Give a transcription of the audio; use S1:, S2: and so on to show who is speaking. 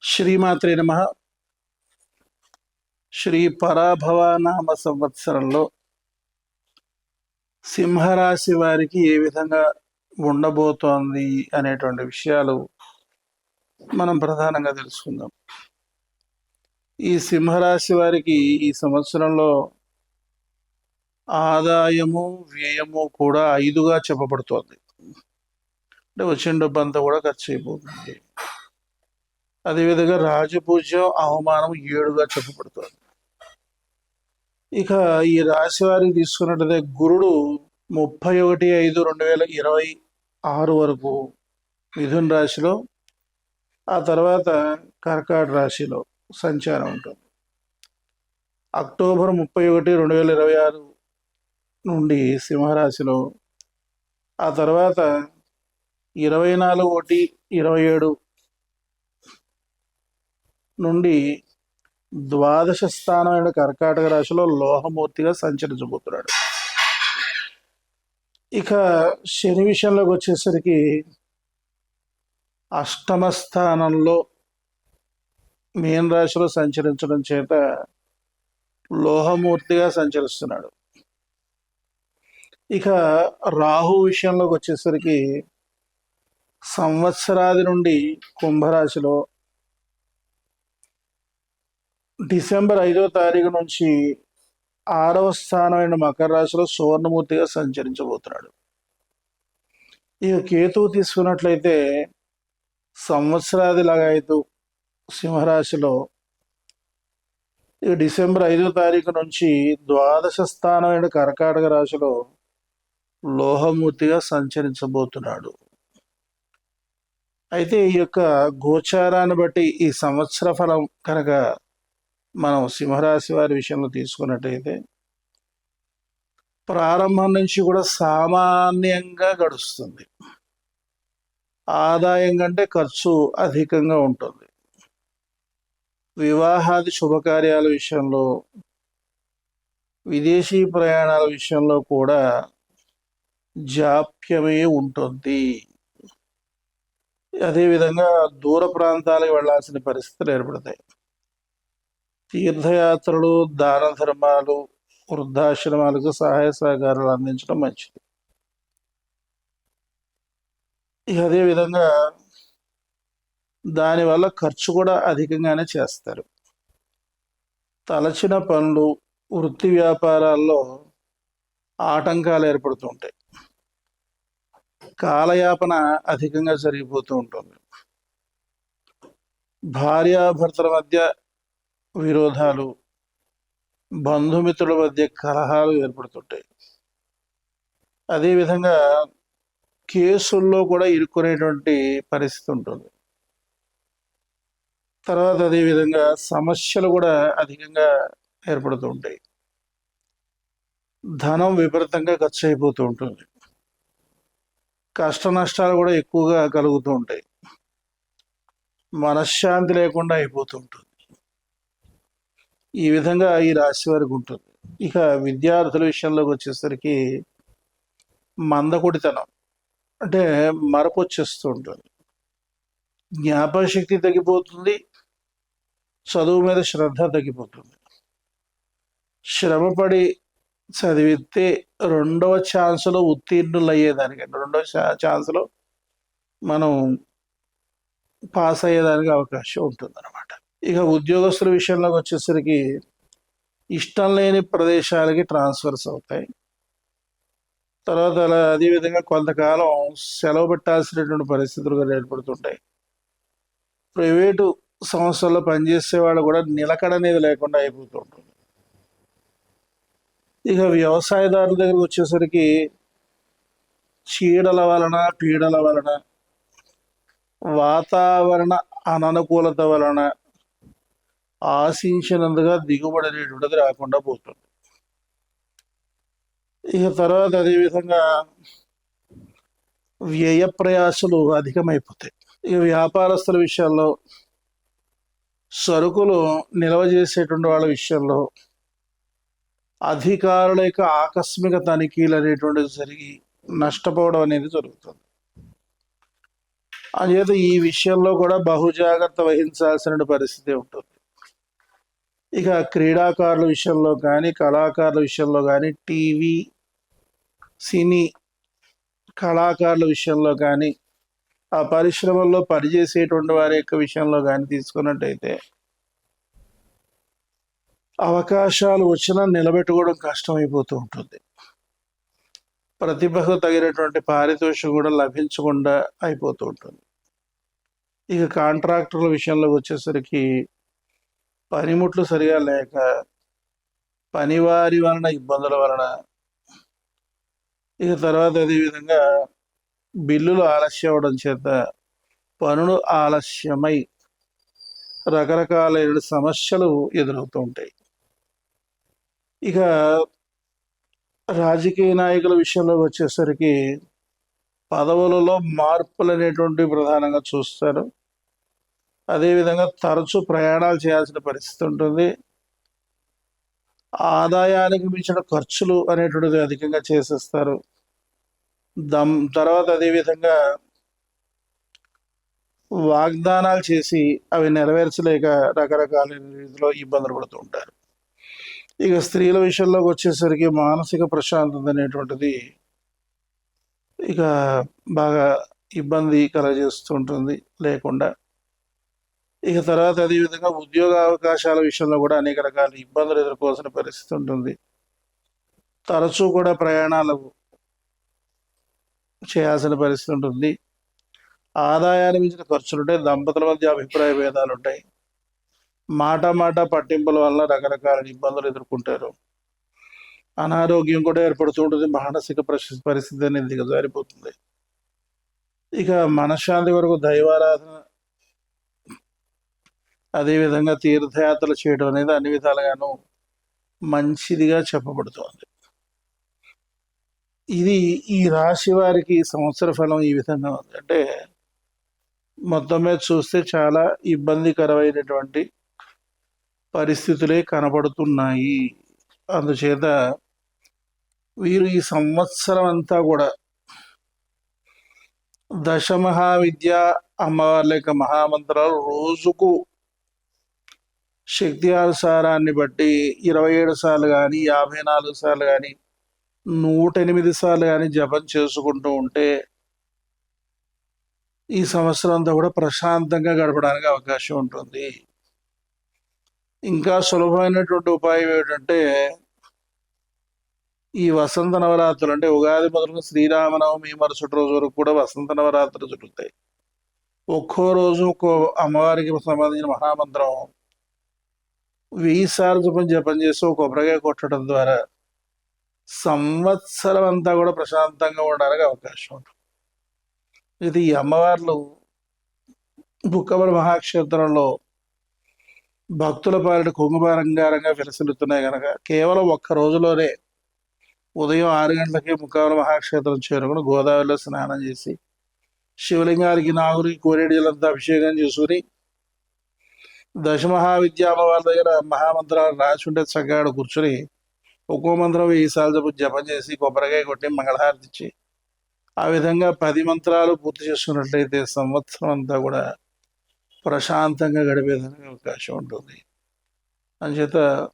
S1: శ్రీమాత్రే నమ. శ్రీ పరాభవనామ సంవత్సరంలో సింహరాశి వారికి ఏ విధంగా ఉండబోతోంది అనేటువంటి విషయాలు మనం ప్రధానంగా తెలుసుకుందాం. ఈ సింహరాశి వారికి ఈ సంవత్సరంలో ఆదాయము వ్యయము కూడా 5గా చెప్పబడుతోంది. అంటే వచ్చిన డబ్బు అంతా కూడా ఖర్చు అయిపోతుంది. అదేవిధంగా రాజపూజ్యం అవమానం 7గా చెప్పబడుతోంది. ఇక ఈ రాశి వారికి తీసుకున్నట్లయితే గురుడు 31/5/2026 వరకు మిథున రాశిలో, ఆ తర్వాత కర్కాటక రాశిలో సంచారం ఉంటుంది. అక్టోబర్ 31, 2026 నుండి సింహరాశిలో, ఆ తర్వాత 24/1/27 నుండి ద్వాదశ స్థానమైన కర్కాటక రాశిలో లోహమూర్తిగా సంచరించబోతున్నాడు. ఇక శని విషయంలోకి వచ్చేసరికి అష్టమ స్థానంలో మీన రాశిలో సంచరించడం చేత లోహమూర్తిగా సంచరిస్తున్నాడు. ఇక రాహు విషయంలోకి వచ్చేసరికి సంవత్సరాది నుండి కుంభరాశిలో, డిసెంబర్ 5వ తారీఖు నుంచి 6వ స్థానమైన మకర రాశిలో సువర్ణమూర్తిగా సంచరించబోతున్నాడు. ఇక కేతువు తీసుకున్నట్లయితే సంవత్సరాది లగాయతు సింహరాశిలో, ఇక డిసెంబర్ 5వ తారీఖు నుంచి ద్వాదశ స్థానమైన కర్కాటక రాశిలో లోహమూర్తిగా సంచరించబోతున్నాడు. అయితే ఈ యొక్క గోచారాన్ని బట్టి ఈ సంవత్సర ఫలం కనుక మనం సింహరాశి వారి విషయంలో తీసుకున్నట్టయితే ప్రారంభం నుంచి కూడా సామాన్యంగా గడుస్తుంది. ఆదాయం కంటే ఖర్చు అధికంగా ఉంటుంది. వివాహాది శుభకార్యాల విషయంలో, విదేశీ ప్రయాణాల విషయంలో కూడా జాప్యమే ఉంటుంది. అదేవిధంగా దూర ప్రాంతాలకు వెళ్లాల్సిన పరిస్థితులు ఏర్పడతాయి. తీర్థయాత్రలు, దాన ధర్మాలు, వృద్ధాశ్రమాలకు సహాయ సహకారాలు అందించడం మంచిది. ఇక అదేవిధంగా దానివల్ల ఖర్చు కూడా అధికంగానే చేస్తారు. తలచిన పనులు, వృత్తి వ్యాపారాల్లో ఆటంకాలు ఏర్పడుతుంటాయి. కాలయాపన అధికంగా జరిగిపోతూ ఉంటుంది. భార్యాభర్తల మధ్య విరోధాలు, బంధుమిత్రుల మధ్య కలహాలు ఏర్పడుతుంటాయి. అదేవిధంగా కేసుల్లో కూడా ఇరుక్కునేటువంటి పరిస్థితి ఉంటుంది. తర్వాత అదేవిధంగా సమస్యలు కూడా అధికంగా ఏర్పడుతూ ఉంటాయి. ధనం విపరీతంగా ఖర్చు అయిపోతూ ఉంటుంది. కష్ట నష్టాలు కూడా ఎక్కువగా కలుగుతూ ఉంటాయి. మనశ్శాంతి లేకుండా అయిపోతూ ఉంటుంది. ఈ విధంగా ఈ రాశి వారికి ఉంటుంది. ఇక విద్యార్థుల విషయంలోకి వచ్చేసరికి మందకొడితనం, అంటే మరపు వచ్చేస్తూ ఉంటుంది. జ్ఞాపకశక్తి తగ్గిపోతుంది. చదువు మీద శ్రద్ధ తగ్గిపోతుంది. శ్రమపడి చదివితే రెండవ ఛాన్స్లో ఉత్తీర్ణులు అయ్యేదానికంటే రెండవ ఛాన్స్లో మనం పాస్ అయ్యేదానికి అవకాశం ఉంటుంది అన్నమాట. ఇక ఉద్యోగస్తుల విషయంలోకి వచ్చేసరికి ఇష్టం లేని ప్రదేశాలకి ట్రాన్స్ఫర్స్ అవుతాయి. తర్వాత అదేవిధంగా కొంతకాలం సెలవు పెట్టాల్సినటువంటి పరిస్థితులు ఏర్పడుతుంటాయి. ప్రైవేటు సంస్థల్లో పనిచేసే వాళ్ళు కూడా నిలకడ అనేది లేకుండా అయిపోతూ ఉంటుంది. ఇక వ్యవసాయదారుల దగ్గరకు వచ్చేసరికి చీడల వలన, పీడల వలన, వాతావరణ అననుకూలత వలన ఆశించినందుగా దిగుబడి అనేటువంటిది రాకుండా పోతుంది. ఇక తర్వాత అదేవిధంగా వ్యయ ప్రయాసాలు అధికమైపోతాయి. ఇక వ్యాపారస్తుల విషయాల్లో, సరుకులు నిల్వ చేసేటువంటి వాళ్ళ విషయంలో అధికారుల యొక్క ఆకస్మిక తనిఖీలు అనేటువంటివి జరిగి నష్టపోవడం అనేది జరుగుతుంది. అంచేత ఈ విషయంలో కూడా బహుజాగ్రత్త వహించాల్సిన పరిస్థితి ఉంటుంది. ఇక క్రీడాకారుల విషయంలో కానీ, కళాకారుల విషయంలో కానీ, టీవీ సినీ కళాకారుల విషయంలో కానీ, ఆ పరిశ్రమల్లో పనిచేసేటువంటి వారి యొక్క విషయంలో కానీ తీసుకున్నట్టయితే అవకాశాలు వచ్చినా నిలబెట్టుకోవడం కష్టమైపోతూ ఉంటుంది. ప్రతిభకు తగినటువంటి పారితోషికం కూడా లభించకుండా అయిపోతూ ఉంటుంది. ఇక కాంట్రాక్టర్ల విషయంలోకి వచ్చేసరికి పనిముట్లు సరిగా లేక, పనివారి వలన ఇబ్బందుల వలన, ఇక తర్వాత అదేవిధంగా బిల్లులు ఆలస్యం అవడం చేత పనులు ఆలస్యమై రకరకాలైన సమస్యలు ఎదురవుతూ ఉంటాయి. ఇక రాజకీయ నాయకుల విషయంలోకి వచ్చేసరికి పదవులలో మార్పులు అనేటువంటివి ప్రధానంగా చూస్తారు. అదేవిధంగా తరచూ ప్రయాణాలు చేయాల్సిన పరిస్థితి ఉంటుంది. ఆదాయానికి మించిన ఖర్చులు అనేటువంటిది అధికంగా చేసేస్తారు. తర్వాత అదేవిధంగా వాగ్దానాలు చేసి అవి నెరవేర్చలేక రకరకాల రీతిలో ఇబ్బందులు పడుతూ ఉంటారు. ఇక స్త్రీల విషయంలోకి వచ్చేసరికి మానసిక ప్రశాంతత అనేటువంటిది ఇక బాగా ఇబ్బంది కలగజేస్తుంటుంది లేకుండా. ఇక తర్వాత అదేవిధంగా ఉద్యోగ అవకాశాల విషయంలో కూడా అనేక రకాల ఇబ్బందులు ఎదుర్కోవాల్సిన పరిస్థితి ఉంటుంది. తరచూ కూడా ప్రయాణాలు చేయాల్సిన పరిస్థితి ఉంటుంది. ఆదాయాన్ని మించిన ఖర్చులుంటాయి. దంపతుల మధ్య అభిప్రాయ భేదాలు ఉంటాయి. మాట పట్టింపుల వల్ల రకరకాల ఇబ్బందులు ఎదుర్కొంటారు. అనారోగ్యం కూడా ఏర్పడుతూ ఉంటుంది. మానసిక పరిస్థితి అనేది దిగజారిపోతుంది. ఇక మనశ్శాంతి వరకు దైవారాధన, అదేవిధంగా తీర్థయాత్రలు చేయడం అనేది అన్ని విధాలుగాను మంచిదిగా చెప్పబడుతోంది. ఇది ఈ రాశి వారికి సంవత్సర ఫలం ఈ విధంగా ఉంది. అంటే మొత్తం మీద చూస్తే చాలా ఇబ్బందికరమైనటువంటి పరిస్థితులే కనబడుతున్నాయి. అందుచేత వీరు ఈ సంవత్సరం అంతా కూడా దశమహావిద్య అమ్మవార్ల యొక్క మహామంత్రాలు రోజుకు శక్తి అనుసారాన్ని బట్టి 27 సార్లు కానీ, 54 సార్లు కానీ, 108 సార్లు కానీ జపం చేసుకుంటూ ఉంటే ఈ సంవత్సరం అంతా కూడా ప్రశాంతంగా గడపడానికి అవకాశం ఉంటుంది. ఇంకా సులభమైనటువంటి ఉపాయం ఏమిటంటే ఈ వసంత నవరాత్రులు, అంటే ఉగాది మొదలుగా శ్రీరామనవమి మరుసటి రోజు వరకు కూడా వసంత నవరాత్రులు జరుగుతాయి. ఒక్కో రోజు ఒక్కో అమ్మవారికి సంబంధించిన మహామంత్రం 1000 సార్లు జపం చేసి ఒక కొబ్బరికాయ కొట్టడం ద్వారా సంవత్సరం అంతా కూడా ప్రశాంతంగా ఉండడానికి అవకాశం ఉంటుంది. ఇది ఈ అమ్మవార్లు బుక్కబల మహాక్షేత్రంలో భక్తుల పాలిట కుంభబంగారంగా విలసిల్లుతున్నాయి కనుక కేవలం ఒక్క రోజులోనే ఉదయం 6 గంటలకే ముక్కావల మహాక్షేత్రం చేరుకుని గోదావరిలో స్నానం చేసి శివలింగానికి నాగుని కోరేడిలంతా అభిషేకం చేసుకుని దశమహావిద్య అమ్మవారి దగ్గర మహామంత్రాలు రాసి ఉంటే చక్కగా కూర్చొని ఒక్కో మంత్రం 1000 సార్లు జపం చేసి కొబ్బరికాయ కొట్టి మంగళహారతి ఇచ్చి ఆ విధంగా 10 మంత్రాలు పూర్తి చేసుకున్నట్లయితే సంవత్సరం అంతా కూడా ప్రశాంతంగా గడిపేదానికి అవకాశం ఉంటుంది. అంచేత